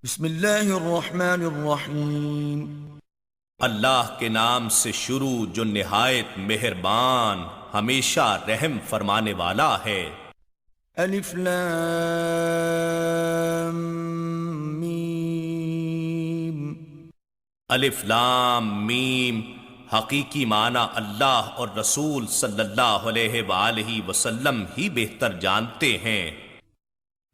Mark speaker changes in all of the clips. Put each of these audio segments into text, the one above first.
Speaker 1: بسم اللہ الرحمن الرحیم۔
Speaker 2: اللہ کے نام سے شروع جو نہایت مہربان ہمیشہ رحم فرمانے والا ہے۔
Speaker 1: الف لام میم۔
Speaker 2: الف لام میم، حقیقی معنی اللہ اور رسول صلی اللہ علیہ وآلہ وسلم ہی بہتر جانتے ہیں۔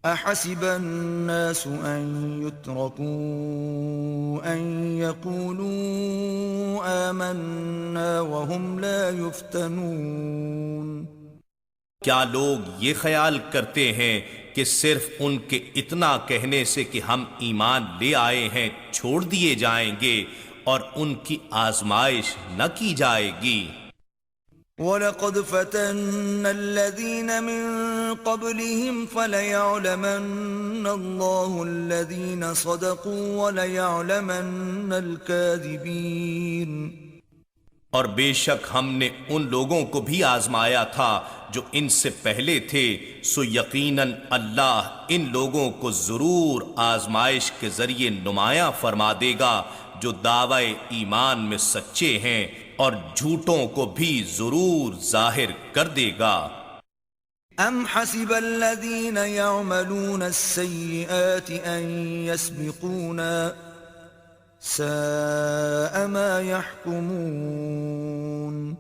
Speaker 1: احسب الناس ان يتركوا ان يقولوا آمنا وهم لا يفتنون۔
Speaker 2: کیا لوگ یہ خیال کرتے ہیں کہ صرف ان کے اتنا کہنے سے کہ ہم ایمان لے آئے ہیں چھوڑ دیے جائیں گے اور ان کی آزمائش نہ کی جائے گی؟
Speaker 1: وَلَقَدْ فَتَنَّ الَّذِينَ مِن قَبْلِهِمْ فَلَيَعْلَمَنَّ اللَّهُ الَّذِينَ صَدَقُوا وَلَيَعْلَمَنَّ الْكَاذِبِينَ۔
Speaker 2: اور بے شک ہم نے ان لوگوں کو بھی آزمایا تھا جو ان سے پہلے تھے، سو یقیناً اللہ ان لوگوں کو ضرور آزمائش کے ذریعے نمایاں فرما دے گا جو دعوی ایمان میں سچے ہیں، اور جھوٹوں کو بھی ضرور ظاہر کر دے گا۔
Speaker 1: ام حسب الذین یعملون السیئات ان یسبقونا ساء ما یحکمون۔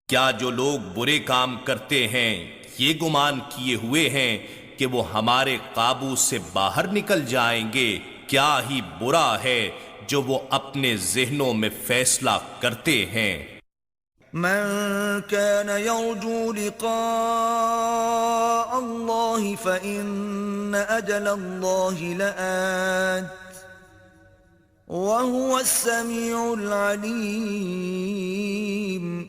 Speaker 2: کیا جو لوگ برے کام کرتے ہیں یہ گمان کیے ہوئے ہیں کہ وہ ہمارے قابو سے باہر نکل جائیں گے؟ کیا ہی برا ہے جو وہ اپنے ذہنوں میں فیصلہ کرتے ہیں۔
Speaker 1: من كان يرجو لقاء الله فإن أجل الله لآت وهو السميع العليم۔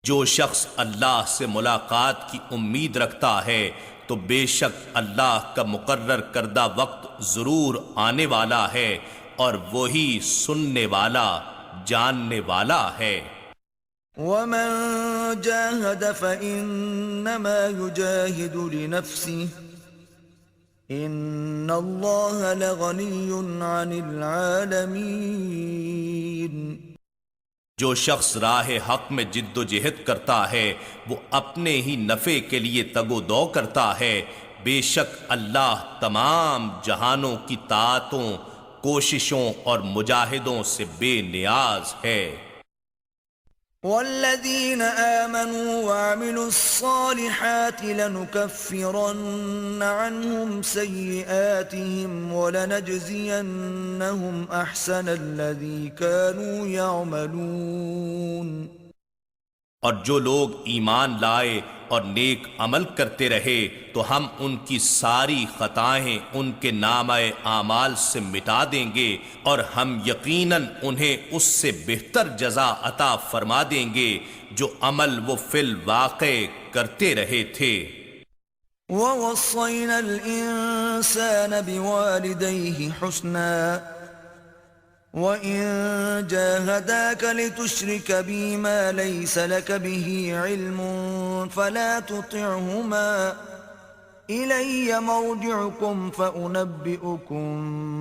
Speaker 2: جو شخص اللہ سے ملاقات کی امید رکھتا ہے تو بے شک اللہ کا مقرر کردہ وقت ضرور آنے والا ہے، اور وہی سننے والا جاننے والا ہے۔
Speaker 1: ومن جاهد فإنما يجاهد لنفسه إن الله لغني عن العالمين۔
Speaker 2: جو شخص راہ حق میں جد و جہد کرتا ہے وہ اپنے ہی نفع کے لیے تگ و دو کرتا ہے، بے شک اللہ تمام جہانوں کی طاعتوں، کوششوں اور مجاہدوں سے بے نیاز ہے۔
Speaker 1: والذین آمنوا وعملوا الصالحات لنكفرن عنهم سیئاتهم ولنجزینهم احسن الذی كانوا یعملون۔
Speaker 2: اور جو لوگ ایمان لائے اور نیک عمل کرتے رہے تو ہم ان کی ساری خطائیں ان کے نامہ اعمال سے مٹا دیں گے، اور ہم یقیناً انہیں اس سے بہتر جزا عطا فرما دیں گے جو عمل وہ فی الواقع کرتے رہے تھے۔
Speaker 1: وَوَصَّيْنَا الْإِنسَانَ بِوَالِدَيْهِ حُسْنًا وَإِن جَاهَدَاكَ لِتُشْرِكَ بِي مَا لَيْسَ لَكَ بِهِ عِلْمٌ فَلَا تُطِعْهُمَا إِلَيَّ مَرْجِعُكُمْ فَأُنَبِّئُكُم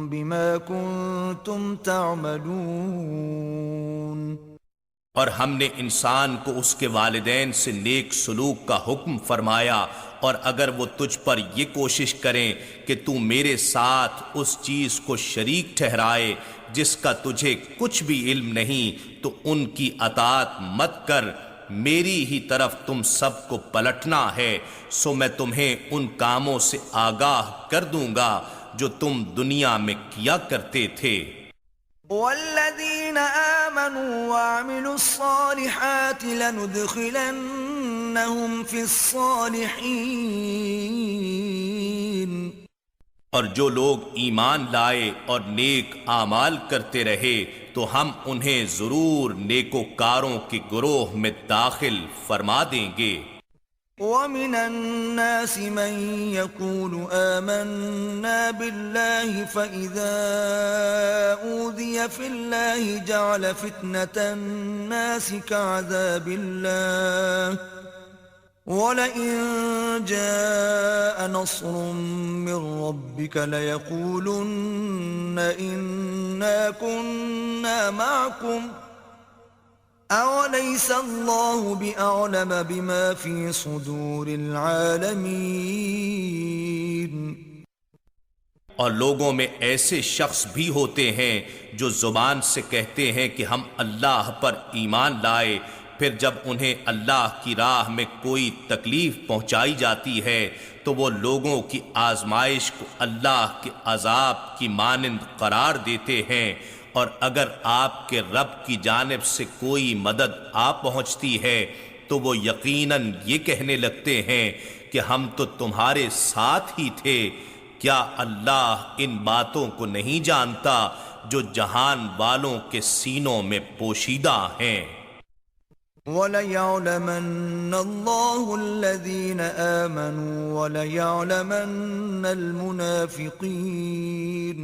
Speaker 1: بِمَا كُنتُمْ تَعْمَلُونَ۔
Speaker 2: اور ہم نے انسان کو اس کے والدین سے نیک سلوک کا حکم فرمایا، اور اگر وہ تجھ پر یہ کوشش کریں کہ تو میرے ساتھ اس چیز کو شریک ٹھہرائے جس کا تجھے کچھ بھی علم نہیں، تو ان کی اطاعت مت کر، میری ہی طرف تم سب کو پلٹنا ہے، سو میں تمہیں ان کاموں سے آگاہ کر دوں گا جو تم دنیا میں کیا کرتے تھے۔
Speaker 1: والذین آمنوا وعملوا الصالحات لندخلنهم فی الصالحین۔
Speaker 2: اور جو لوگ ایمان لائے اور نیک اعمال کرتے رہے تو ہم انہیں ضرور نیکوکاروں کے گروہ میں داخل فرما دیں گے۔
Speaker 1: وَمِنَ النَّاسِ مَن يَقُولُ آمَنَّا بِاللَّهِ فَإِذَا أُوذِيَ فِي اللَّهِ جَعَلَ فِتْنَةَ النَّاسِ كَعَذَابِ اللَّهِ وَلَئِن جَاءَ نصر من ربك ليقولن إنا كنا معكم أوليس الله بأعلم بما في صدور العالمين.
Speaker 2: اور لوگوں میں ایسے شخص بھی ہوتے ہیں جو زبان سے کہتے ہیں کہ ہم اللہ پر ایمان لائے، پھر جب انہیں اللہ کی راہ میں کوئی تکلیف پہنچائی جاتی ہے تو وہ لوگوں کی آزمائش کو اللہ کے عذاب کی مانند قرار دیتے ہیں، اور اگر آپ کے رب کی جانب سے کوئی مدد آ پہنچتی ہے تو وہ یقیناً یہ کہنے لگتے ہیں کہ ہم تو تمہارے ساتھ ہی تھے. کیا اللہ ان باتوں کو نہیں جانتا جو جہان والوں کے سینوں میں پوشیدہ ہیں؟
Speaker 1: وَلَيَعْلَمَنَّ اللَّهُ الَّذِينَ آمَنُوا وَلَيَعْلَمَنَّ الْمُنَافِقِينَ.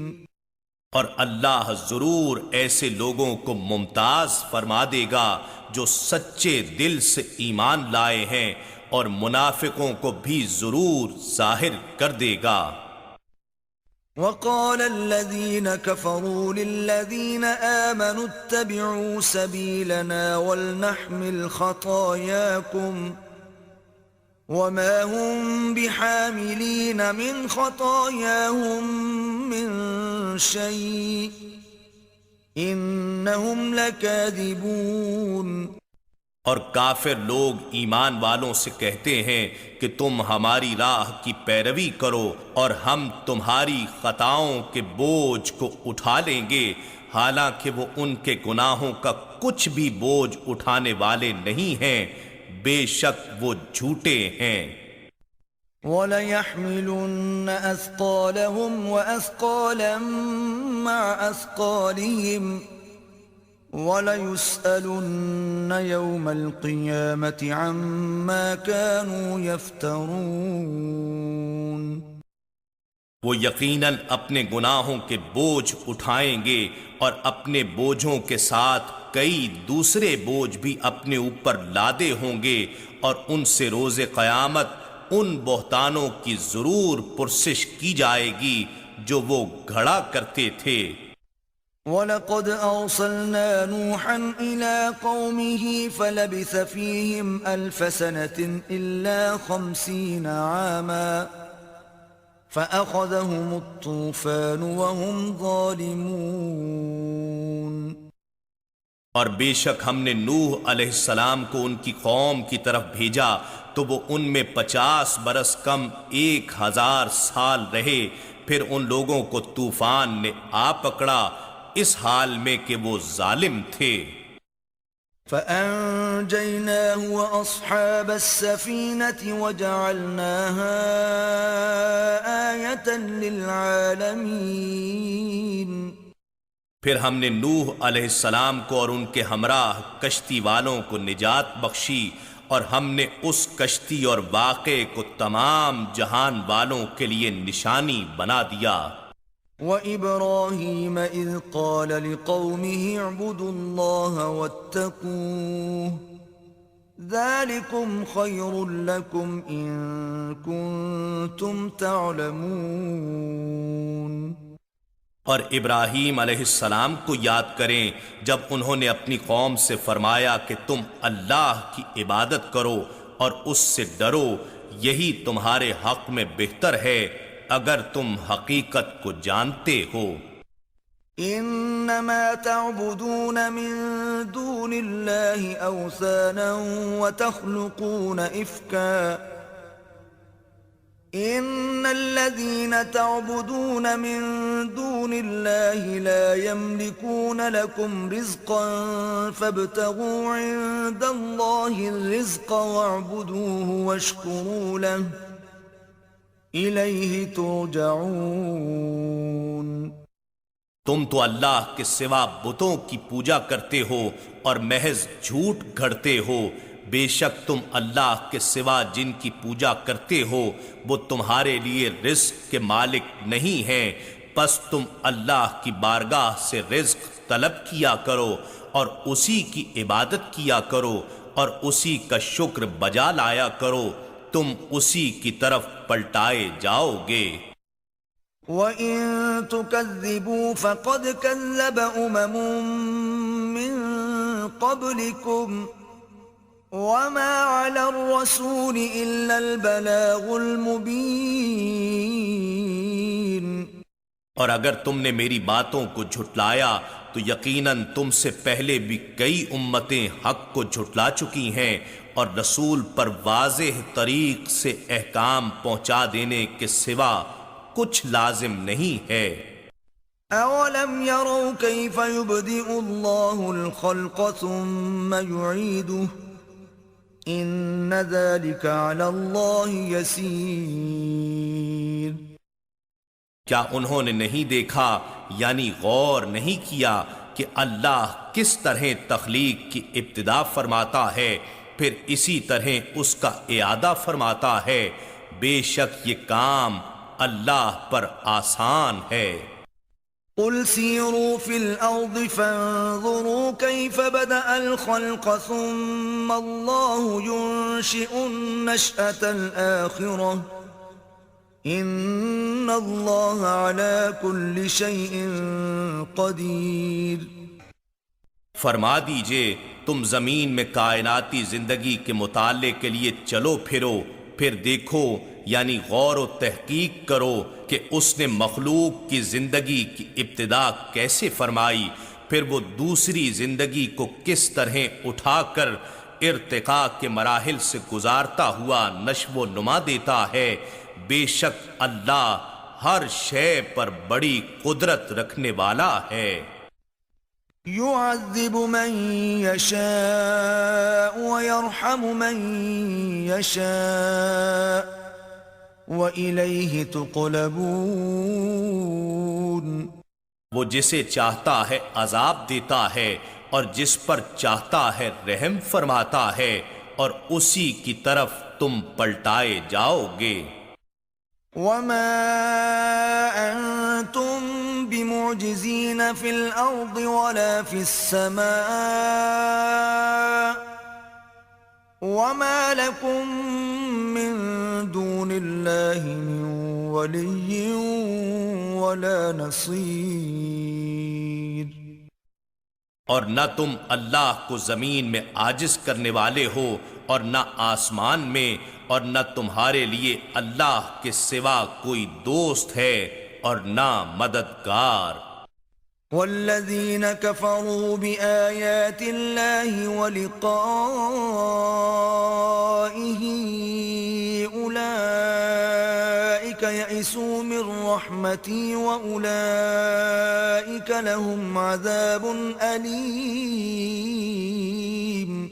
Speaker 2: اور اللہ ضرور ایسے لوگوں کو ممتاز فرما دے گا جو سچے دل سے ایمان لائے ہیں، اور منافقوں کو بھی ضرور ظاہر کر دے گا.
Speaker 1: وقال الذين كفروا للذين آمنوا اتبعوا سبيلنا ولنحمل خطاياكم وما هم بحاملين من خطاياهم من شيء إنهم لكاذبون.
Speaker 2: اور کافر لوگ ایمان والوں سے کہتے ہیں کہ تم ہماری راہ کی پیروی کرو اور ہم تمہاری خطاؤں کے بوجھ کو اٹھا لیں گے، حالانکہ وہ ان کے گناہوں کا کچھ بھی بوجھ اٹھانے والے نہیں ہیں، بے شک وہ جھوٹے ہیں.
Speaker 1: وَلَيَحْمِلُنَّ أَثْقَالَهُمْ وَأَثْقَالًا مَعَ أَثْقَالِهِمْ وَلَيُسْأَلُنَّ يَوْمَ الْقِيَامَةِ عَمَّا كَانُوا يَفْتَرُونَ.
Speaker 2: وہ یقیناً اپنے گناہوں کے بوجھ اٹھائیں گے اور اپنے بوجھوں کے ساتھ کئی دوسرے بوجھ بھی اپنے اوپر لادے ہوں گے، اور ان سے روز قیامت ان بہتانوں کی ضرور پرسش کی جائے گی جو وہ گھڑا کرتے تھے.
Speaker 1: وَلَقَدْ أَرْسَلْنَا نُوحًا إِلَىٰ قَوْمِهِ فَلَبِثَ فِيهِمْ أَلْفَ سَنَةٍ إِلَّا 50 عَامًا فَأَخَذَهُمُ الطُّوفَانُ وَهُمْ ظَالِمُونَ.
Speaker 2: اور بے شک ہم نے نوح علیہ السلام کو ان کی قوم کی طرف بھیجا تو وہ ان میں 50 برس کم 1000 سال رہے، پھر ان لوگوں کو طوفان نے آ پکڑا اس حال میں کہ وہ ظالم تھے.
Speaker 1: فَأَنجَيْنَاهُ وَأَصْحَابَ السَّفِينَةِ وَجَعَلْنَاهَا آيَةً لِلْعَالَمِينَ.
Speaker 2: پھر ہم نے نوح علیہ السلام کو اور ان کے ہمراہ کشتی والوں کو نجات بخشی، اور ہم نے اس کشتی اور واقعے کو تمام جہان والوں کے لیے نشانی بنا دیا.
Speaker 1: وَإِبْرَاهِيمَ إِذْ قَالَ لِقَوْمِهِ اعْبُدُوا اللَّهَ وَاتَّقُوهُ ذَلِكُمْ خَيْرٌ لَكُمْ إِن كُنتُمْ تَعْلَمُونَ.
Speaker 2: اور ابراہیم علیہ السلام کو یاد کریں جب انہوں نے اپنی قوم سے فرمایا کہ تم اللہ کی عبادت کرو اور اس سے ڈرو، یہی تمہارے حق میں بہتر ہے اگر تم حقیقت کو جانتے ہو.
Speaker 1: انما تعبدون من دون الله اوثانا وتخلقون افكا ان الذين تعبدون من دون الله لا يملكون لكم رزقا فابتغوا عند الله الرزق واعبدوه واشكروا له الیہ ترجعون.
Speaker 2: تم تو اللہ کے سوا بتوں کی پوجا کرتے ہو اور محض جھوٹ گھڑتے ہو، بے شک تم اللہ کے سوا جن کی پوجا کرتے ہو وہ تمہارے لیے رزق کے مالک نہیں ہیں، پس تم اللہ کی بارگاہ سے رزق طلب کیا کرو اور اسی کی عبادت کیا کرو اور اسی کا شکر بجا لایا کرو، تم اسی کی طرف پلٹائے جاؤ گے۔
Speaker 1: وَإِن تُكَذِّبُوا فَقَدْ كَذَّبَ أُمَمٌ مِّن قَبْلِكُمْ وَمَا عَلَى الرَّسُولِ إِلَّا الْبَلَاغُ الْمُبِينُ۔
Speaker 2: اور اگر تم نے میری باتوں کو جھٹلایا تو یقیناً تم سے پہلے بھی کئی امتیں حق کو جھٹلا چکی ہیں، اور رسول پر واضح طریق سے احکام پہنچا دینے کے سوا کچھ لازم نہیں ہے۔
Speaker 1: أَوَلَمْ يَرَوْا كَيْفَ يُبْدِئُ اللَّهُ الْخَلْقَ ثُمَّ يُعِيدُهُ إِنَّ ذَلِكَ عَلَى اللَّهِ يَسِيرٌ۔
Speaker 2: کیا انہوں نے نہیں دیکھا یعنی غور نہیں کیا کہ اللہ کس طرح تخلیق کی ابتدا فرماتا ہے پھر اسی طرح اس کا اعادہ فرماتا ہے؟ بے شک یہ کام اللہ پر آسان ہے۔
Speaker 1: قُلْ سِيرُوا فِي الْأَرْضِ فَانظُرُوا كَيْفَ بَدَأَ الْخَلْقَ ثُمَّ اللَّهُ يُنشِئُ النَّشْأَةَ الْآخِرَةَ إِنَّ اللَّهَ عَلَى كُلِّ شَيْءٍ قَدِيرٌ۔
Speaker 2: فرما دیجئے تم زمین میں کائناتی زندگی کے مطالعے کے لیے چلو پھرو، پھر دیکھو یعنی غور و تحقیق کرو کہ اس نے مخلوق کی زندگی کی ابتدا کیسے فرمائی، پھر وہ دوسری زندگی کو کس طرح اٹھا کر ارتقاء کے مراحل سے گزارتا ہوا نشو و نما دیتا ہے۔ بے شک اللہ ہر شے پر بڑی قدرت رکھنے والا ہے۔
Speaker 1: يعذب من يشاء ويرحم من يشاء وإليه تقلبون۔
Speaker 2: وہ جسے چاہتا ہے عذاب دیتا ہے اور جس پر چاہتا ہے رحم فرماتا ہے، اور اسی کی طرف تم پلٹائے جاؤ گے۔
Speaker 1: وما أنتم بمعجزين في الأرض ولا في السماء وما لكم من دون الله من ولي ولا نصير۔
Speaker 2: اور نہ تم اللہ کو زمین میں عاجز کرنے والے ہو اور نہ آسمان میں، اور نہ تمہارے لیے اللہ کے سوا کوئی دوست ہے اور نہ مددگار۔
Speaker 1: والذین کفروا بآیات اللہ ولقائہ اولئک یئسوا من رحمتی واولئک لهم عذاب علیم۔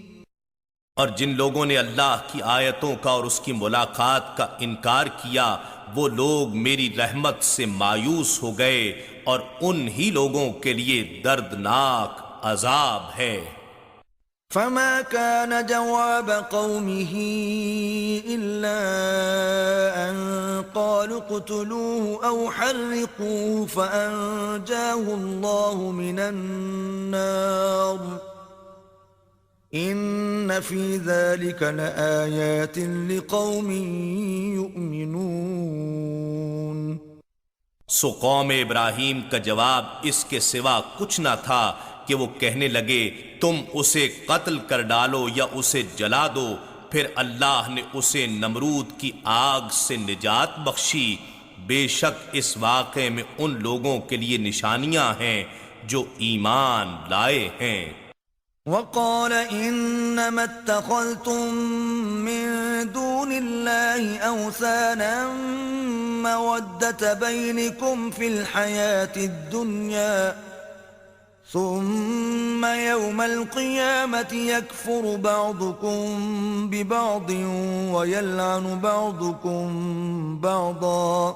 Speaker 2: اور جن لوگوں نے اللہ کی آیتوں کا اور اس کی ملاقات کا انکار کیا، وہ لوگ میری رحمت سے مایوس ہو گئے، اور ان ہی لوگوں کے لیے دردناک عذاب ہے۔
Speaker 1: فما كان جواب قومه إلا أن قالوا اقتلوه أو حرقوه فأنجاه الله من النار إن في ذلك لآيات لقوم يؤمنون۔
Speaker 2: سو قوم ابراہیم کا جواب اس کے سوا کچھ نہ تھا کہ وہ کہنے لگے تم اسے قتل کر ڈالو یا اسے جلا دو، پھر اللہ نے اسے نمرود کی آگ سے نجات بخشی۔ بے شک اس واقعے میں ان لوگوں کے لیے نشانیاں ہیں جو ایمان لائے ہیں۔
Speaker 1: وقال انما اتخذتم من دون الله اوثانا مودة بينكم في الحياة الدنيا ثم يوم القيامة يكفر بعضكم ببعض ويلعن بعضكم بعضا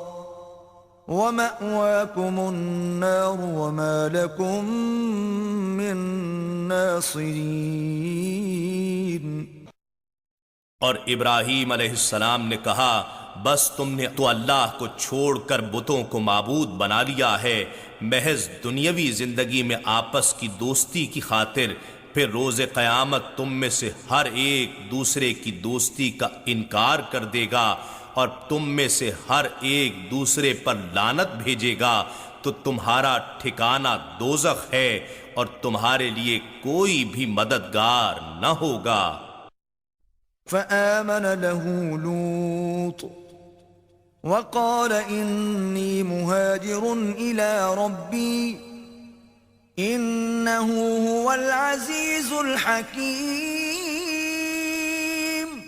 Speaker 1: وَمَأْوَاكُمُ النَّارُ وَمَا لَكُمْ مِن نَاصِرِينَ۔
Speaker 2: اور ابراہیم علیہ السلام نے کہا بس تم نے تو اللہ کو چھوڑ کر بتوں کو معبود بنا لیا ہے، محض دنیاوی زندگی میں آپس کی دوستی کی خاطر، پھر روز قیامت تم میں سے ہر ایک دوسرے کی دوستی کا انکار کر دے گا اور تم میں سے ہر ایک دوسرے پر لعنت بھیجے گا، تو تمہارا ٹھکانہ دوزخ ہے اور تمہارے لیے کوئی بھی مددگار نہ ہوگا۔
Speaker 1: فآمن له لوط وقال إني مهاجر إلى ربي إنه هو العزيز الحكيم۔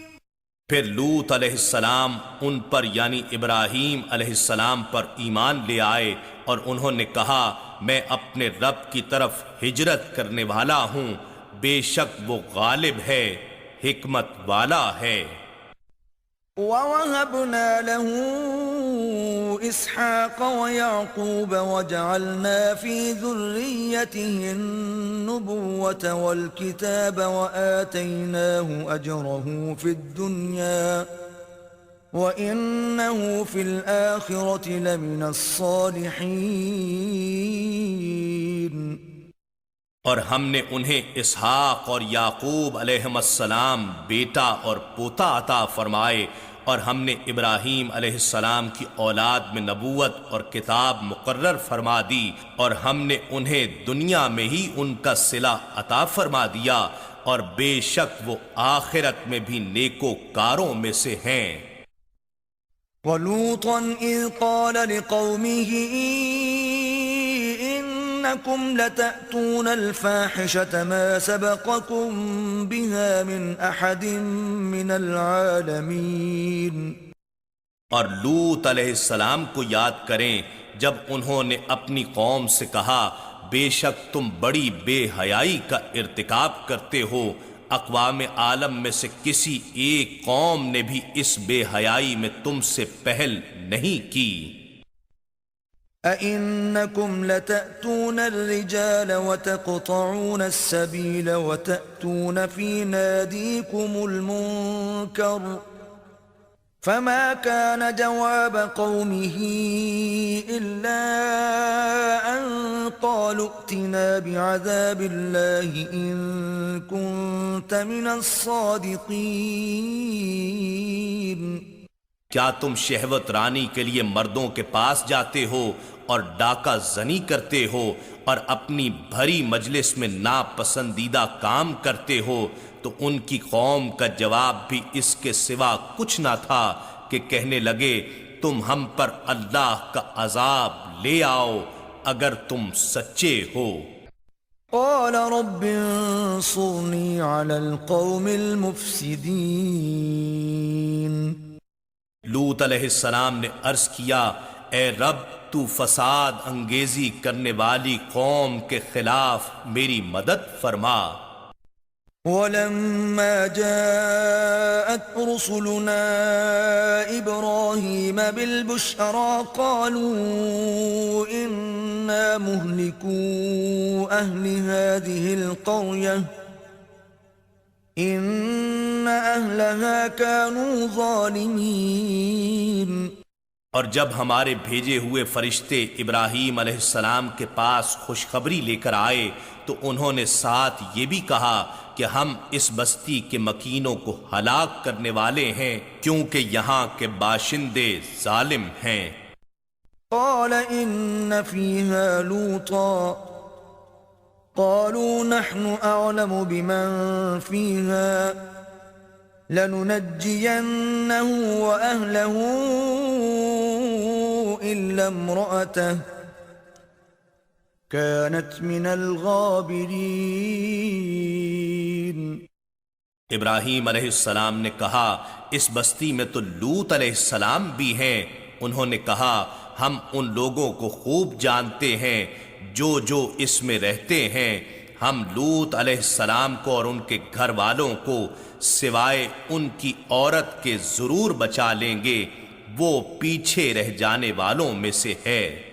Speaker 2: پھر لوط علیہ السلام ان پر یعنی ابراہیم علیہ السلام پر ایمان لے آئے اور انہوں نے کہا میں اپنے رب کی طرف ہجرت کرنے والا ہوں، بے شک وہ غالب ہے، حکمت والا ہے۔
Speaker 1: وَوَهَبْنَا لَهُ إِسْحَاقَ وَيَعْقُوبَ وَجَعَلْنَا فِي ذُرِّيَّتِهِ النُّبُوَّةَ وَالْكِتَابَ وَآتَيْنَاهُ أَجْرَهُ فِي الدُّنْيَا وَإِنَّهُ فِي الْآخِرَةِ لَمِنَ الصَّالِحِينَ۔
Speaker 2: اور ہم نے انہیں اسحاق اور یعقوب علیہم السلام بیٹا اور پوتا عطا فرمائے، اور ہم نے ابراہیم علیہ السلام کی اولاد میں نبوت اور کتاب مقرر فرما دی، اور ہم نے انہیں دنیا میں ہی ان کا صلہ عطا فرما دیا، اور بے شک وہ آخرت میں بھی نیکوکاروں میں سے ہیں۔
Speaker 1: وَلُوطًا إِذْ قَالَ لِقَوْمِهِ إِنَّكُمْ لَتَأْتُونَ الْفَاحِشَةَ مَا سَبَقَكُمْ بِهَا مِنْ أَحَدٍ مِّنَ الْعَالَمِينَ۔
Speaker 2: اور لوط علیہ السلام کو یاد کریں جب انہوں نے اپنی قوم سے کہا بے شک تم بڑی بے حیائی کا ارتکاب کرتے ہو، اقوام عالم میں سے کسی ایک قوم نے بھی اس بے حیائی میں تم سے پہل نہیں کی۔
Speaker 1: أَإِنَّكُمْ لَتَأْتُونَ الرِّجَالَ وَتَقْطَعُونَ السَّبِيلَ وَتَأْتُونَ فِي نَادِيكُمُ الْمُنكَرَ فَمَا كَانَ جَوَابَ قَوْمِهِ إِلَّا أَن قَالُوا ائْتِنَا بِعَذَابِ اللَّهِ إِن كُنتَ مِنَ الصَّادِقِينَ۔
Speaker 2: کیا تم شہوت رانی کے لیے مردوں کے پاس جاتے ہو اور ڈاکہ زنی کرتے ہو اور اپنی بھری مجلس میں ناپسندیدہ کام کرتے ہو؟ تو ان کی قوم کا جواب بھی اس کے سوا کچھ نہ تھا کہ کہنے لگے تم ہم پر اللہ کا عذاب لے آؤ اگر تم سچے ہو۔
Speaker 1: قال رب انصرني على القوم المفسدين۔
Speaker 2: لوط علیہ السلام نے عرض کیا اے رب تو فساد انگیزی کرنے والی قوم کے خلاف میری مدد فرما۔
Speaker 1: ولما جاءت رسلنا إبراهيم بالبشرى قالوا إنا مهلكو أهل هذه القرية إن أهلها كانوا ظالمين۔
Speaker 2: اور جب ہمارے بھیجے ہوئے فرشتے ابراہیم علیہ السلام کے پاس خوشخبری لے کر آئے تو انہوں نے ساتھ یہ بھی کہا کہ ہم اس بستی کے مکینوں کو ہلاک کرنے والے ہیں کیونکہ یہاں کے باشندے ظالم ہیں۔
Speaker 1: قال إن فيها لوطا قالوا نحن أعلم بمن فيها لننجينه وأهله إلا امرأته كانت من الغابرين۔
Speaker 2: ابراہیم علیہ السلام نے کہا اس بستی میں تو لوط علیہ السلام بھی ہیں۔ انہوں نے کہا ہم ان لوگوں کو خوب جانتے ہیں جو اس میں رہتے ہیں، ہم لوط علیہ السلام کو اور ان کے گھر والوں کو سوائے ان کی عورت کے ضرور بچا لیں گے، وہ پیچھے رہ جانے والوں میں سے ہے۔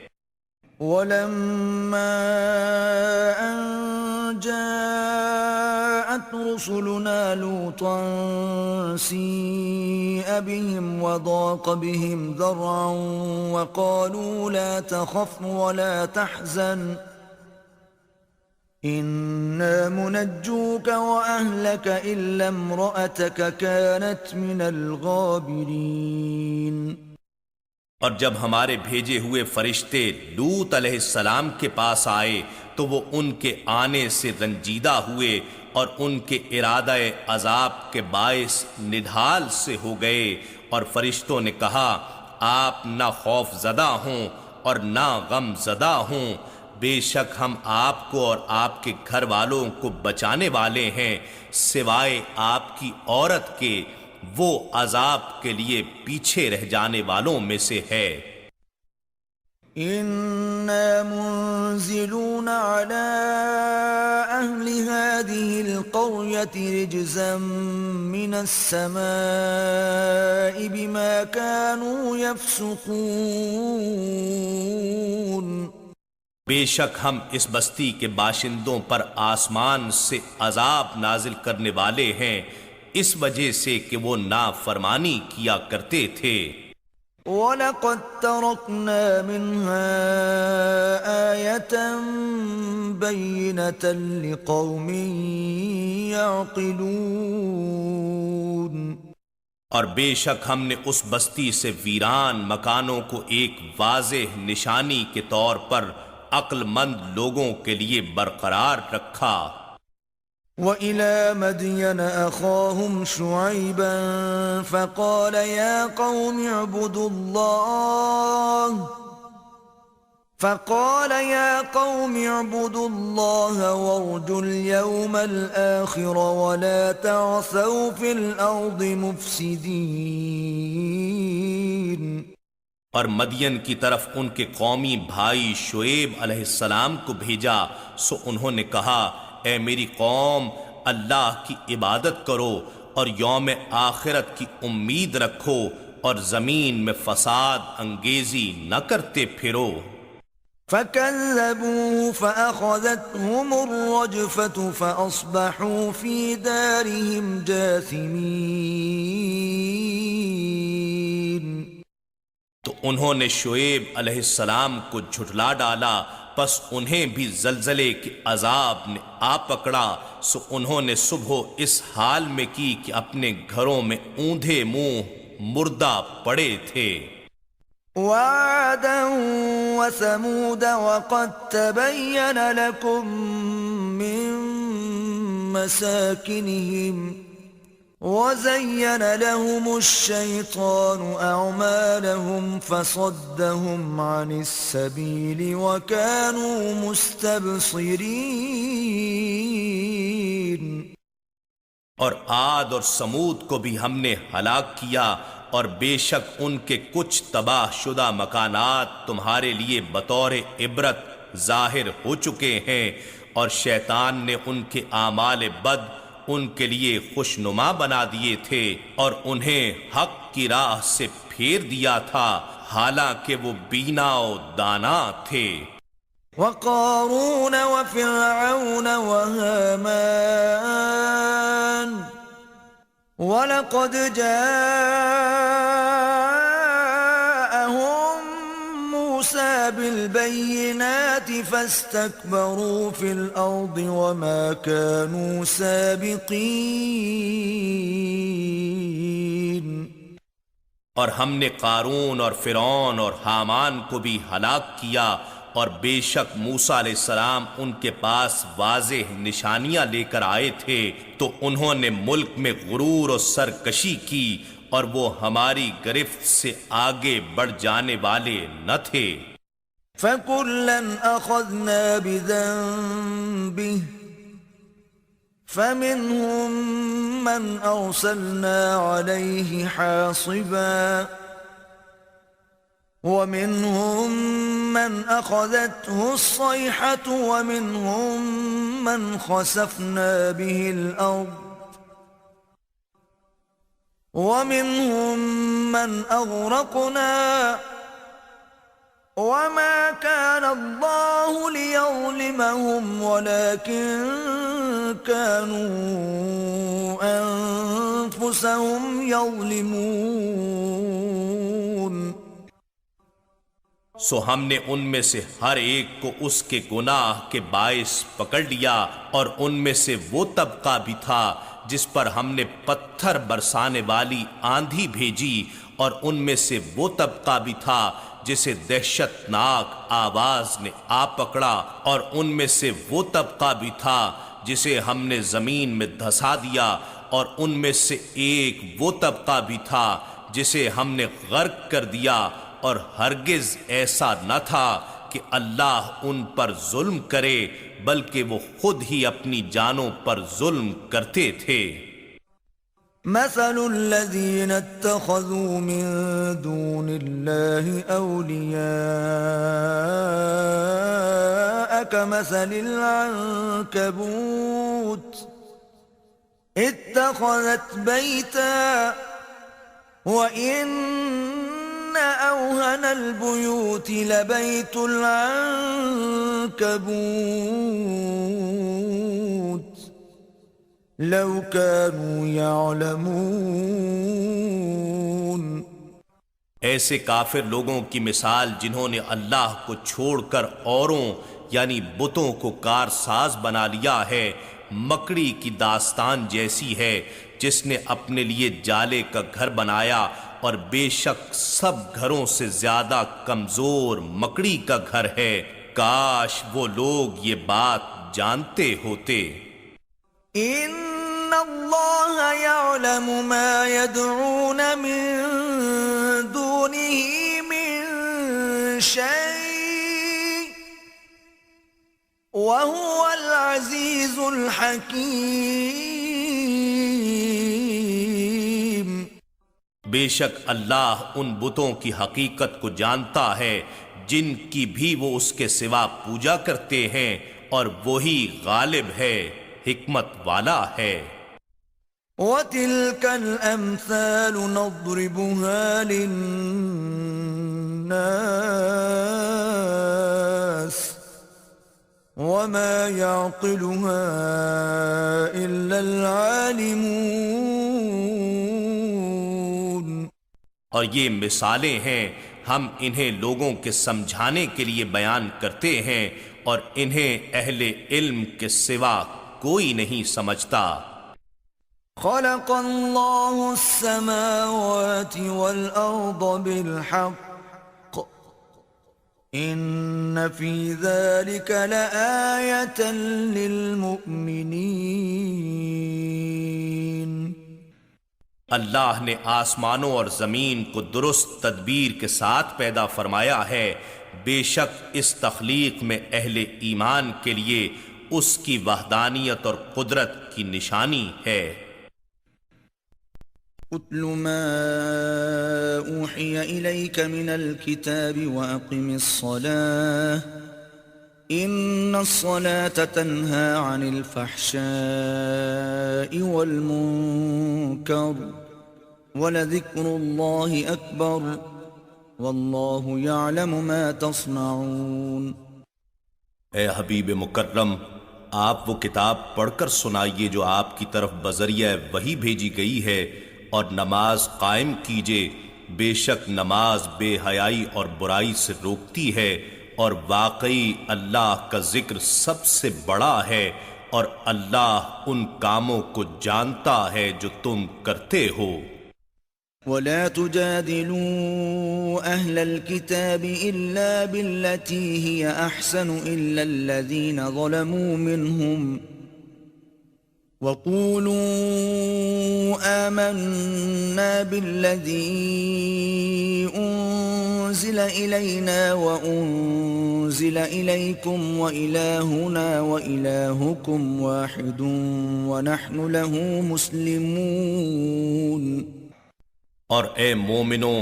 Speaker 1: ولما أن جاءت رسلنا لوطا سيء بهم وضاق بهم ذرعا وقالوا لا تخف ولا تحزن إنا منجوك وأهلك إلا امرأتك كانت من الغابرين
Speaker 2: اور جب ہمارے بھیجے ہوئے فرشتے لوط علیہ السلام کے پاس آئے تو وہ ان کے آنے سے رنجیدہ ہوئے اور ان کے ارادہ عذاب کے باعث نڈھال سے ہو گئے، اور فرشتوں نے کہا آپ نہ خوف زدہ ہوں اور نہ غم زدہ ہوں، بے شک ہم آپ کو اور آپ کے گھر والوں کو بچانے والے ہیں، سوائے آپ کی عورت کے، وہ عذاب کے لیے پیچھے رہ جانے والوں میں سے ہے۔
Speaker 1: إنا منزلون على أهل هذه القرية رجزا من السماء بما كانوا يفسقون
Speaker 2: بے شک ہم اس بستی کے باشندوں پر آسمان سے عذاب نازل کرنے والے ہیں اس وجہ سے کہ وہ نافرمانی کیا کرتے تھے۔
Speaker 1: وَلَقَدْ تَرَكْنَا مِنْهَا آيَةً بَيِّنَةً لِقَوْمٍ يَعْقِلُونَ
Speaker 2: اور بے شک ہم نے اس بستی سے ویران مکانوں کو ایک واضح نشانی کے طور پر عقل مند لوگوں کے لیے برقرار رکھا۔
Speaker 1: وَإِلَى مَدْيَنَ أَخَاهُمْ شُعَيْبًا فَقَالَ يَا قَوْمِ اعْبُدُوا اللَّهَ وَارْجُوا الْيَوْمَ الْآخِرَ وَلَا تَعْثَوْا فِي الْأَرْضِ مُفْسِدِينَ
Speaker 2: اور مدین کی طرف ان کے قومی بھائی شعیب علیہ السلام کو بھیجا، سو انہوں نے کہا اے میری قوم، اللہ کی عبادت کرو اور یوم آخرت کی امید رکھو اور زمین میں فساد انگیزی نہ کرتے پھرو۔
Speaker 1: فَكَذَّبُوهُ فَأَخَذَتْهُمُ الرَّجْفَةُ فَأَصْبَحُوا فِي دَارِهِمْ جَاثِمِينَ
Speaker 2: تو انہوں نے شعیب علیہ السلام کو جھٹلا ڈالا، پس انہیں بھی زلزلے کے عذاب نے آ پکڑا، سو انہوں نے صبح اس حال میں کی کہ اپنے گھروں میں اوندھے منہ مردہ پڑے تھے۔
Speaker 1: وَعَادًا وَثَمُودَ وَقَدْ تَبَيَّنَ لَكُم مِّن مَّسَاكِنِهِمْ وَزَيَّنَ لَهُمُ الشَّيْطَانُ أَعْمَالَهُمْ فَصَدَّهُمْ عَنِ السَّبِيلِ وَكَانُوا مُسْتَبْصِرِينَ
Speaker 2: اور عاد اور سمود کو بھی ہم نے ہلاک کیا، اور بے شک ان کے کچھ تباہ شدہ مکانات تمہارے لیے بطور عبرت ظاہر ہو چکے ہیں، اور شیطان نے ان کے اعمال بد ان کے لیے خوشنما بنا دیے تھے اور انہیں حق کی راہ سے پھیر دیا تھا، حالانکہ وہ بینا و دانا تھے۔
Speaker 1: وَقَارُونَ وَفِرْعَوْنَ وَهَامَانَ وَلَقَدْ جَاءَهُم مُوسَى بِالْبَيِّنَاتِ فَاسْتَكْبَرُوا فِي الْأَرْضِ وَمَا كَانُوا سَابِقِينَ
Speaker 2: اور ہم نے قارون اور فرعون اور حامان کو بھی ہلاک کیا، اور بے شک موسیٰ علیہ السلام ان کے پاس واضح نشانیاں لے کر آئے تھے، تو انہوں نے ملک میں غرور و سرکشی کی، اور وہ ہماری گرفت سے آگے بڑھ جانے والے نہ تھے۔
Speaker 1: فَكُلًّا أَخَذْنَا بِذَنبِهِ فَمِنْهُمْ مَنْ أَرْسَلْنَا عَلَيْهِ حَاصِبًا وَمِنْهُمْ مَنْ أَخَذَتْهُ الصَّيْحَةُ وَمِنْهُمْ مَنْ خَسَفْنَا بِهِ الْأَرْضَ وَمِنْهُمْ مَنْ أَغْرَقْنَا وَمَا كَانَ اللَّهُ لِيَظْلِمَهُمْ وَلَكِنْ كَانُوا أَنفُسَهُمْ يَظْلِمُونَ
Speaker 2: سو ہم نے ان میں سے ہر ایک کو اس کے گناہ کے باعث پکڑ لیا، اور ان میں سے وہ طبقہ بھی تھا جس پر ہم نے پتھر برسانے والی آندھی بھیجی، اور ان میں سے وہ طبقہ بھی تھا جسے دہشت ناک آواز نے آ پکڑا، اور ان میں سے وہ طبقہ بھی تھا جسے ہم نے زمین میں دھسا دیا، اور ان میں سے ایک وہ طبقہ بھی تھا جسے ہم نے غرق کر دیا، اور ہرگز ایسا نہ تھا کہ اللہ ان پر ظلم کرے، بلکہ وہ خود ہی اپنی جانوں پر ظلم کرتے تھے۔
Speaker 1: مثل الذين اتخذوا من دون الله أولياء كمثل العنكبوت اتخذت بيتا وإن أوهن البيوت لبيت العنكبوت لو كانوا يعلمون۔
Speaker 2: ایسے کافر لوگوں کی مثال جنہوں نے اللہ کو چھوڑ کر اوروں یعنی بتوں کو کارساز بنا لیا ہے، مکڑی کی داستان جیسی ہے جس نے اپنے لیے جالے کا گھر بنایا، اور بے شک سب گھروں سے زیادہ کمزور مکڑی کا گھر ہے۔ کاش وہ لوگ یہ بات جانتے ہوتے۔
Speaker 1: ان اللہ یعلم ما يدعون من دونه من شيء وهو العزیز الحکیم۔
Speaker 2: بے شک اللہ ان بتوں کی حقیقت کو جانتا ہے جن کی بھی وہ اس کے سوا پوجا کرتے ہیں، اور وہی غالب ہے، حکمت والا ہے۔
Speaker 1: وَتِلْكَ الْأَمْثَالُ نَضْرِبُهَا لِلنَّاسِ وَمَا يَعْقِلُهَا إِلَّا الْعَالِمُونَ۔
Speaker 2: اور یہ مثالیں ہیں، ہم انہیں لوگوں کے سمجھانے کے لیے بیان کرتے ہیں، اور انہیں اہل علم کے سوا کوئی نہیں سمجھتا۔
Speaker 1: خلق اللہ السماوات والارض بالحق ان فی ذلک لآیۃ للمؤمنین۔
Speaker 2: اللہ نے آسمانوں اور زمین کو درست تدبیر کے ساتھ پیدا فرمایا ہے، بے شک اس تخلیق میں اہل ایمان کے لیے اس کی وحدانیت اور قدرت کی نشانی ہے۔
Speaker 1: اتل ما اوحی الیک من الکتاب واقم الصلاة ان الصلاة تنہی عن الفحشاء والمنکر ولذکر اللہ اکبر واللہ یعلم ما تصنعون۔
Speaker 2: اے حبیب مکرم، آپ وہ کتاب پڑھ کر سنائیے جو آپ کی طرف بذریعہ وحی بھیجی گئی ہے، اور نماز قائم کیجیے، بے شک نماز بے حیائی اور برائی سے روکتی ہے، اور واقعی اللہ کا ذکر سب سے بڑا ہے، اور اللہ ان کاموں کو جانتا ہے جو تم کرتے ہو۔
Speaker 1: وَلَا تُجَادِلُوا أَهْلَ الْكِتَابِ إِلَّا بِالَّتِي هِيَ أَحْسَنُ إِلَّا الَّذِينَ ظَلَمُوا مِنْهُمْ وَقُولُوا آمَنَّا بِالَّذِي أُنزِلَ إِلَيْنَا وَأُنزِلَ إِلَيْكُمْ وَإِلَٰهُنَا وَإِلَٰهُكُمْ وَاحِدٌ وَنَحْنُ لَهُ مُسْلِمُونَ۔
Speaker 2: اور اے مومنوں،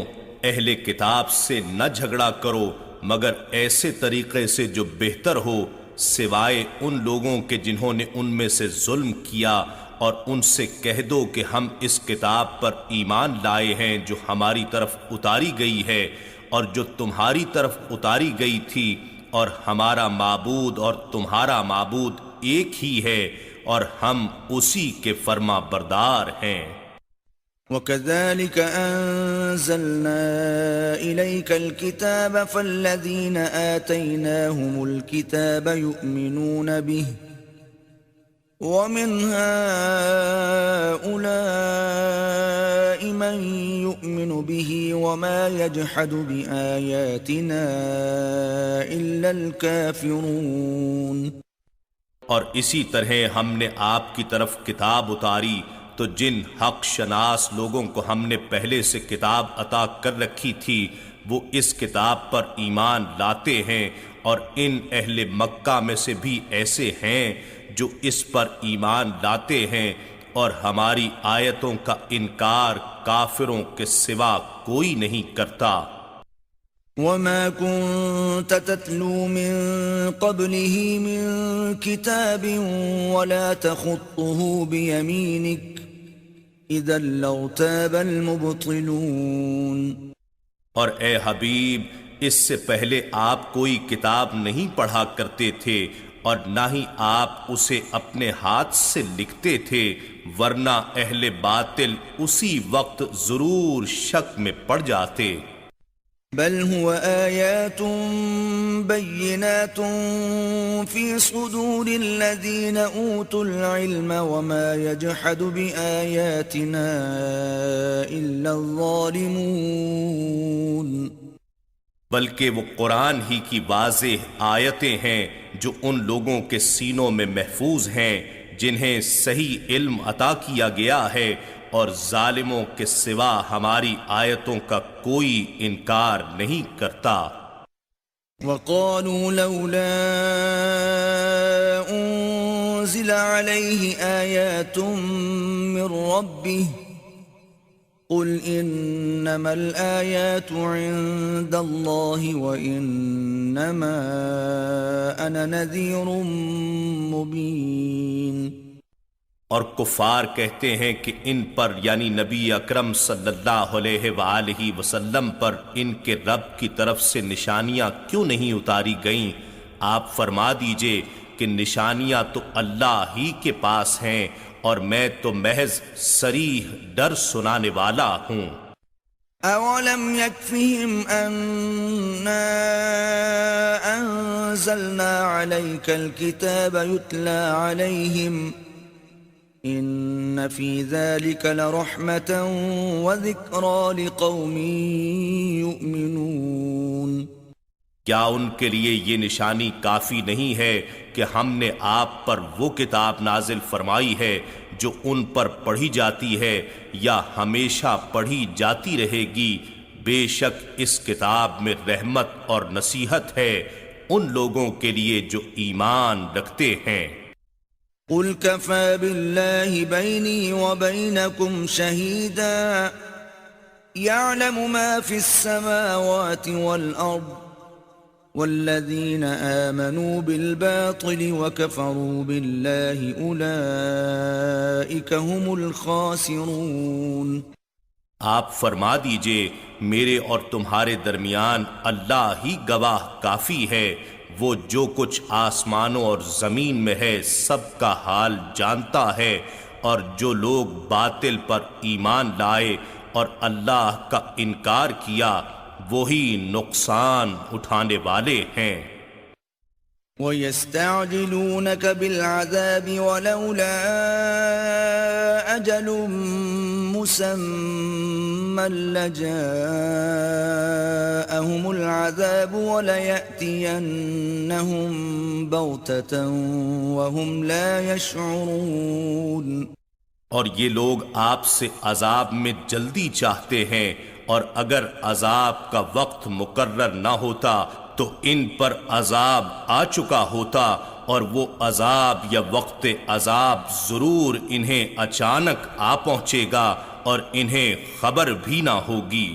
Speaker 2: اہل کتاب سے نہ جھگڑا کرو مگر ایسے طریقے سے جو بہتر ہو، سوائے ان لوگوں کے جنہوں نے ان میں سے ظلم کیا، اور ان سے کہہ دو کہ ہم اس کتاب پر ایمان لائے ہیں جو ہماری طرف اتاری گئی ہے اور جو تمہاری طرف اتاری گئی تھی، اور ہمارا معبود اور تمہارا معبود ایک ہی ہے، اور ہم اسی کے فرما بردار ہیں۔
Speaker 1: وكذلك أنزلنا إليك الكتاب فالذين آتيناهم الكتاب يؤمنون به ومن هؤلاء من يؤمن به وما يجحد بآياتنا إلا الكافرون.
Speaker 2: اور اسی طرح ہم نے آپ کی طرف کتاب اتاری تو جن حق شناس لوگوں کو ہم نے پہلے سے کتاب عطا کر رکھی تھی وہ اس کتاب پر ایمان لاتے ہیں، اور ان اہل مکہ میں سے بھی ایسے ہیں جو اس پر ایمان لاتے ہیں، اور ہماری آیتوں کا انکار کافروں کے سوا کوئی نہیں کرتا.
Speaker 1: وما كنت تتلو من قبله من كتاب ولا تخطه بيمينك إذا لارتاب المبطلون.
Speaker 2: اور اے حبیب، اس سے پہلے آپ کوئی کتاب نہیں پڑھا کرتے تھے اور نہ ہی آپ اسے اپنے ہاتھ سے لکھتے تھے، ورنہ اہل باطل اسی وقت ضرور شک میں پڑ جاتے.
Speaker 1: بل هو آيات بينات في صدور الذين أوتوا العلم وما يجحد بآياتنا إلا الظالمون.
Speaker 2: بلکہ وہ قرآن ہی کی واضح آیتیں ہیں جو ان لوگوں کے سینوں میں محفوظ ہیں جنہیں صحیح علم عطا کیا گیا ہے، اور ظالموں کے سوا ہماری آیتوں کا کوئی انکار نہیں کرتا.
Speaker 1: وقالوا لولا أنزل عليه آيات من ربه قل إنما الآيات عند الله وإنما أنا نذير مبين.
Speaker 2: اور کفار کہتے ہیں کہ ان پر یعنی نبی اکرم صلی اللہ علیہ وآلہ وسلم پر ان کے رب کی طرف سے نشانیاں کیوں نہیں اتاری گئیں؟ آپ فرما دیجئے کہ نشانیاں تو اللہ ہی کے پاس ہیں اور میں تو محض صریح ڈر سنانے والا ہوں.
Speaker 1: اولم يكفهم أنا أنزلنا عليك الكتاب يتلى عليهم ان فی ذلک لرحمة وذکرى لقوم یؤمنون.
Speaker 2: کیا ان کے لیے یہ نشانی کافی نہیں ہے کہ ہم نے آپ پر وہ کتاب نازل فرمائی ہے جو ان پر پڑھی جاتی ہے یا ہمیشہ پڑھی جاتی رہے گی؟ بے شک اس کتاب میں رحمت اور نصیحت ہے ان لوگوں کے لیے جو ایمان رکھتے ہیں.
Speaker 1: قل كفى بالله بيني وبينكم شهيدا يعلم ما في السماوات والأرض والذين آمنوا بالباطل وكفروا بالله أولئك هم الخاسرون.
Speaker 2: آپ فرما دیجئے میرے اور تمہارے درمیان اللہ ہی گواہ کافی ہے، وہ جو کچھ آسمانوں اور زمین میں ہے سب کا حال جانتا ہے، اور جو لوگ باطل پر ایمان لائے اور اللہ کا انکار کیا وہی نقصان اٹھانے والے ہیں.
Speaker 1: وَيَسْتَعْجِلُونَكَ بِالْعَذَابِ وَلَوْلَا أَجَلٌ مُّسَمًّى لَّجَاءَهُمُ الْعَذَابُ وَلَيَأْتِيَنَّهُم بَغْتَةً وَهُمْ لَا يَشْعُرُونَ.
Speaker 2: اور یہ لوگ آپ سے عذاب میں جلدی چاہتے ہیں، اور اگر عذاب کا وقت مقرر نہ ہوتا تو ان پر عذاب آ چکا ہوتا، اور وہ عذاب یا وقت عذاب ضرور انہیں اچانک آ پہنچے گا اور انہیں خبر بھی نہ ہوگی.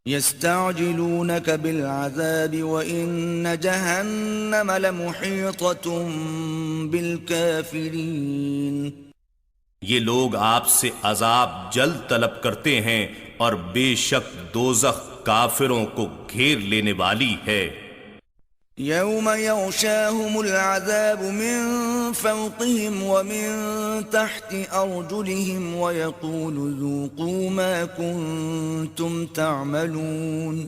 Speaker 1: يستعجلونك بالعذاب وإن جهنم لمحيطة بالكافرين.
Speaker 2: یہ لوگ آپ سے عذاب جلد طلب کرتے ہیں، اور بے شک دوزخ کافروں کو گھیر لینے والی ہے.
Speaker 1: يوم يغشاهم العذاب من فوقهم ومن تحت أرجلهم ويقول ذوقوا ما كنتم تعملون.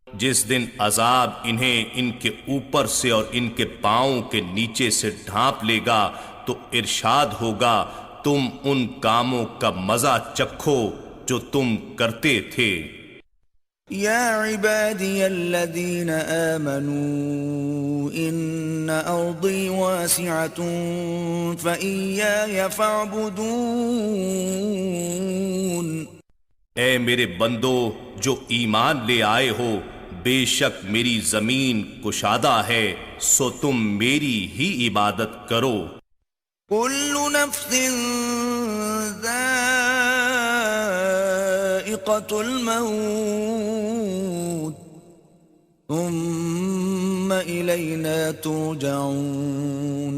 Speaker 2: جس دن عذاب انہیں ان کے اوپر سے اور ان کے پاؤں کے نیچے سے ڈھانپ لے گا تو ارشاد ہوگا تم ان کاموں کا مزہ چکھو جو تم کرتے تھے.
Speaker 1: يا عبادي الذين آمنوا إن أرضي واسعة فإياي فاعبدون.
Speaker 2: اے میرے بندو جو ایمان لے آئے ہو، بے شک میری زمین کشادہ ہے، سو تم میری ہی عبادت کرو.
Speaker 1: كل نفس ذائقة الموت ثم إلينا ترجعون.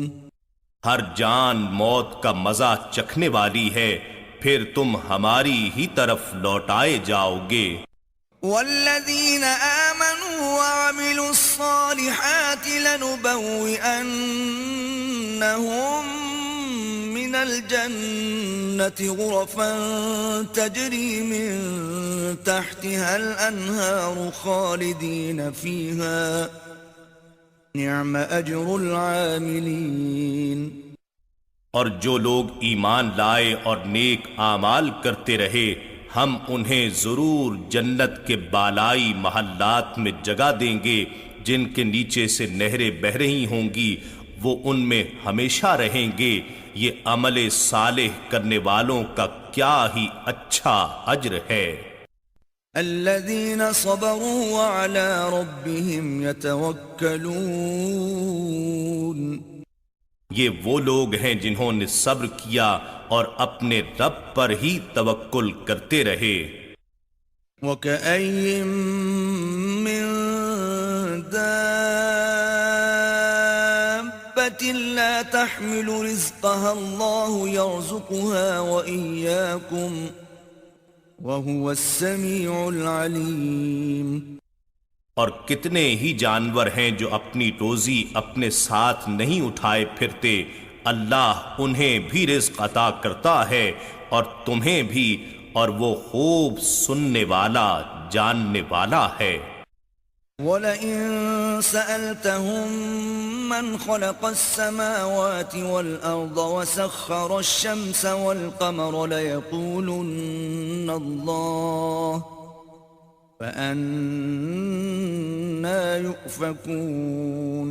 Speaker 2: ہر جان موت کا مزہ چکھنے والی ہے، پھر تم ہماری ہی طرف لوٹائے جاؤ گے.
Speaker 1: والذين آمنوا وعملوا الصالحات لنبوئنهم من الجنة غرفا تجري من تحتها الأنهار خالدين فيها نعم أجر العاملين.
Speaker 2: اور جو لوگ ایمان لائے اور نیک اعمال کرتے رہے، ہم انہیں ضرور جنت کے بالائی محلات میں جگہ دیں گے جن کے نیچے سے نہریں بہہ رہی ہوں گی، وہ ان میں ہمیشہ رہیں گے. یہ عمل صالح کرنے والوں کا کیا ہی اچھا اجر ہے.
Speaker 1: الذين صبروا وعلى ربهم يتوكلون.
Speaker 2: یہ وہ لوگ ہیں جنہوں نے صبر کیا اور اپنے رب پر ہی توکل کرتے رہے.
Speaker 1: وَكَأَيٍّ مِّن دَابَّةٍ لَّا تَحْمِلُ رِزْقَهَا اللَّهُ يَرْزُقُهَا وَإِيَّاكُمْ وَهُوَ السَّمِيعُ الْعَلِيمُ.
Speaker 2: اور کتنے ہی جانور ہیں جو اپنی روزی اپنے ساتھ نہیں اٹھائے پھرتے، اللہ انہیں بھی رزق عطا کرتا ہے اور تمہیں بھی، اور وہ خوب سننے والا جاننے والا ہے.
Speaker 1: وَلَئِن سَأَلْتَهُم مَّنْ خَلَقَ السَّمَاوَاتِ وَالْأَرْضَ وَسَخَّرَ الشَّمْسَ وَالْقَمَرَ لَيَقُولُنَّ اللَّهُ فَأَنَّى يُؤْفَكُونَ.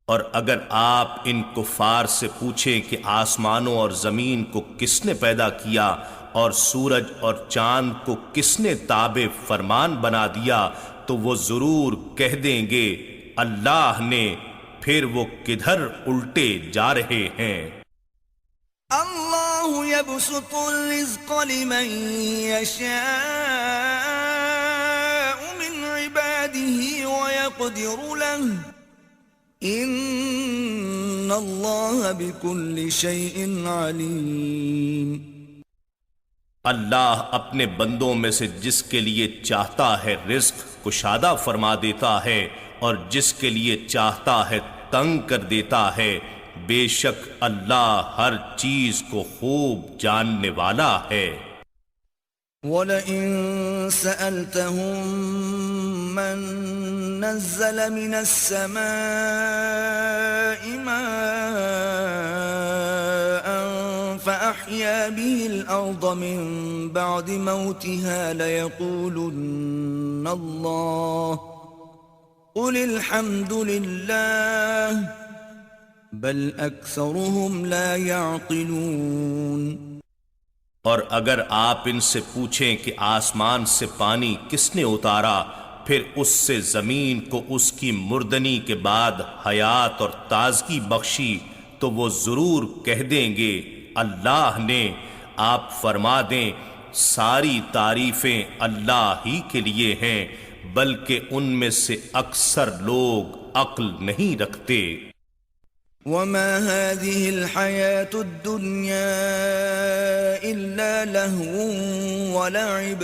Speaker 2: اور اگر آپ ان کفار سے پوچھیں کہ آسمانوں اور زمین کو کس نے پیدا کیا اور سورج اور چاند کو کس نے تابع فرمان بنا دیا، تو وہ ضرور کہہ دیں گے اللہ نے، پھر وہ کدھر الٹے جا رہے ہیں.
Speaker 1: اللہ يبسط الرزق لمن يشاء من عباده ويقدر له ان اللہ بكل شيء علیم.
Speaker 2: اللہ اپنے بندوں میں سے جس کے لیے چاہتا ہے رزق کشادہ فرما دیتا ہے اور جس کے لیے چاہتا ہے تنگ کر دیتا ہے. بے شک اللہ ہر چیز کو خوب جاننے والا ہے.
Speaker 1: وَلَئِن سَأَلْتَهُم مَّن نَّزَّلَ مِنَ السَّمَاءِ مَاءً فَأَحْيَا بِهِ الْأَرْضَ مِن بَعْدِ مَوْتِهَا لَيَقُولُنَّ اللَّهُ قُلِ الْحَمْدُ لِلَّهِ بل اکثرهم لا يعقلون.
Speaker 2: اور اگر آپ ان سے پوچھیں کہ آسمان سے پانی کس نے اتارا، پھر اس سے زمین کو اس کی مردنی کے بعد حیات اور تازگی بخشی، تو وہ ضرور کہہ دیں گے اللہ نے. آپ فرما دیں ساری تعریفیں اللہ ہی کے لیے ہیں، بلکہ ان میں سے اکثر لوگ عقل نہیں رکھتے.
Speaker 1: وما هذه الحياة الدنيا إلا لهو ولعب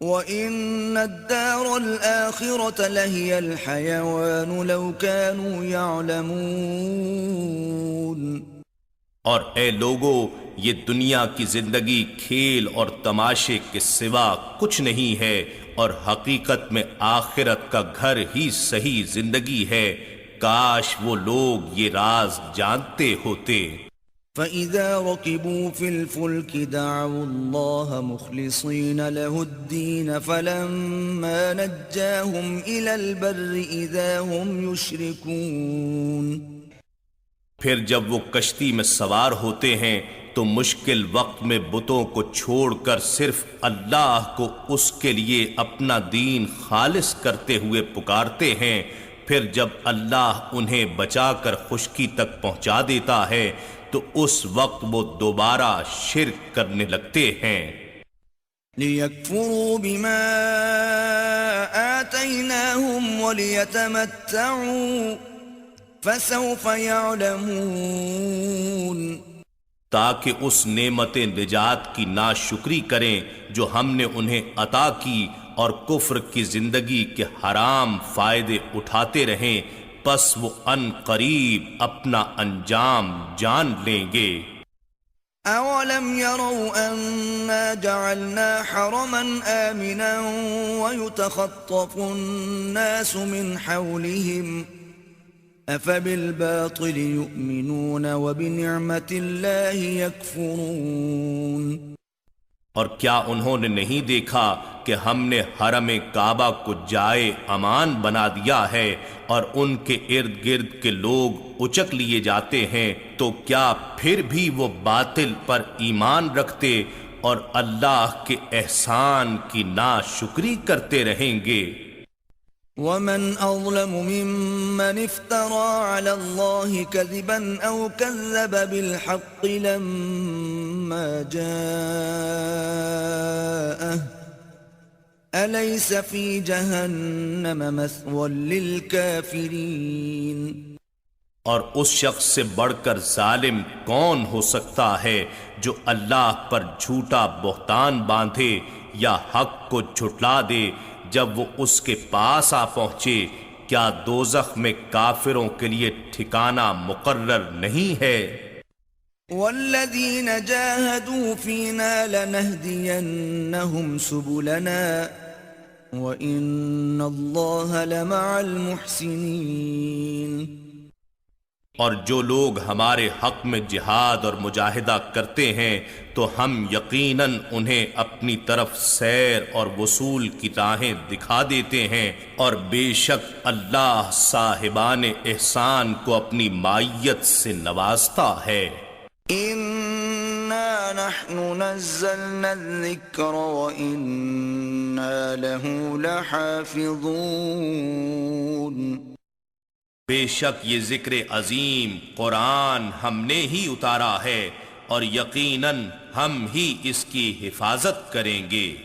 Speaker 1: وَإِنَّ الدَّارَ الْآخِرَةَ لَهِيَ الْحَيَوَانُ لَوْ كَانُوا يَعْلَمُونَ۔
Speaker 2: اور اے لوگو، یہ دنیا کی زندگی کھیل اور تماشے کے سوا کچھ نہیں ہے، اور حقیقت میں آخرت کا گھر ہی صحیح زندگی ہے۔ کاش وہ لوگ یہ راز جانتے ہوتے۔
Speaker 1: فَإِذَا رَكِبُوا فِي الْفُلْكِ دَعَوُا اللَّهَ مُخْلِصِينَ لَهُ الدِّينَ فَلَمَّا نَجَّاهُمْ إِلَى الْبَرِّ إِذَا هُمْ يُشْرِكُونَ۔
Speaker 2: پھر جب وہ کشتی میں سوار ہوتے ہیں تو مشکل وقت میں بتوں کو چھوڑ کر صرف اللہ کو اس کے لیے اپنا دین خالص کرتے ہوئے پکارتے ہیں۔ پھر جب اللہ انہیں بچا کر خشکی تک پہنچا دیتا ہے تو اس وقت وہ دوبارہ شرک کرنے لگتے ہیں۔
Speaker 1: لِيَكْفُرُوا بِمَا آتَيْنَاهُمْ وَلِيَتَمَتَّعُوا فَسَوْفَ يَعْلَمُونَ۔
Speaker 2: تاکہ اس نعمت نجات کی ناشکری کریں جو ہم نے انہیں عطا کی، اور کفر کی زندگی کے حرام فائدے اٹھاتے رہیں، پس وہ ان قریب اپنا انجام جان لیں گے۔
Speaker 1: أَوَلَمْ يَرَوْا أَنَّا جَعَلْنَا حَرَمًا آمِنًا وَيُتَخَطَّفُ النَّاسُ مِنْ حَوْلِهِمْ أَفَبِالْبَاطِلِ يُؤْمِنُونَ وَبِنِعْمَةِ اللَّهِ يَكْفُرُونَ۔
Speaker 2: اور کیا انہوں نے نہیں دیکھا کہ ہم نے حرم کعبہ کو جائے امان بنا دیا ہے، اور ان کے ارد گرد کے لوگ اچک لیے جاتے ہیں، تو کیا پھر بھی وہ باطل پر ایمان رکھتے اور اللہ کے احسان کی ناشکری کرتے رہیں گے؟
Speaker 1: وَمَنْ أَظْلَمُ مِمَّنِ افْتَرَى عَلَى اللَّهِ كَذِبًا أَوْ كَذَّبَ بِالْحَقِّ لَمَّا جَاءَهُ أَلَيْسَ فِي جَهَنَّمَ مَثْوًى لِلْكَافِرِينَ۔
Speaker 2: اور اس شخص سے بڑھ کر ظالم کون ہو سکتا ہے جو اللہ پر جھوٹا بہتان باندھے یا حق کو جھٹلا دے جب وہ اس کے پاس آ پہنچے؟ کیا دوزخ میں کافروں کے لیے ٹھکانہ مقرر نہیں ہے؟
Speaker 1: وَالَّذِينَ جَاهَدُوا فِينَا لَنَهْدِيَنَّهُمْ سُبُلَنَا وَإِنَّ اللَّهَ لَمَعَ الْمُحْسِنِينَ۔
Speaker 2: اور جو لوگ ہمارے حق میں جہاد اور مجاہدہ کرتے ہیں تو ہم یقیناً انہیں اپنی طرف سیر اور وصول کی راہیں دکھا دیتے ہیں، اور بے شک اللہ صاحبان احسان کو اپنی معیت سے نوازتا ہے۔
Speaker 1: إِنَّا نَحْنُ نَزَّلْنَا الذِّكْرَ وَإِنَّا لَهُ لَحَافِظُونَ۔
Speaker 2: بے شک یہ ذکر عظیم قرآن ہم نے ہی اتارا ہے، اور یقیناً ہم ہی اس کی حفاظت کریں گے۔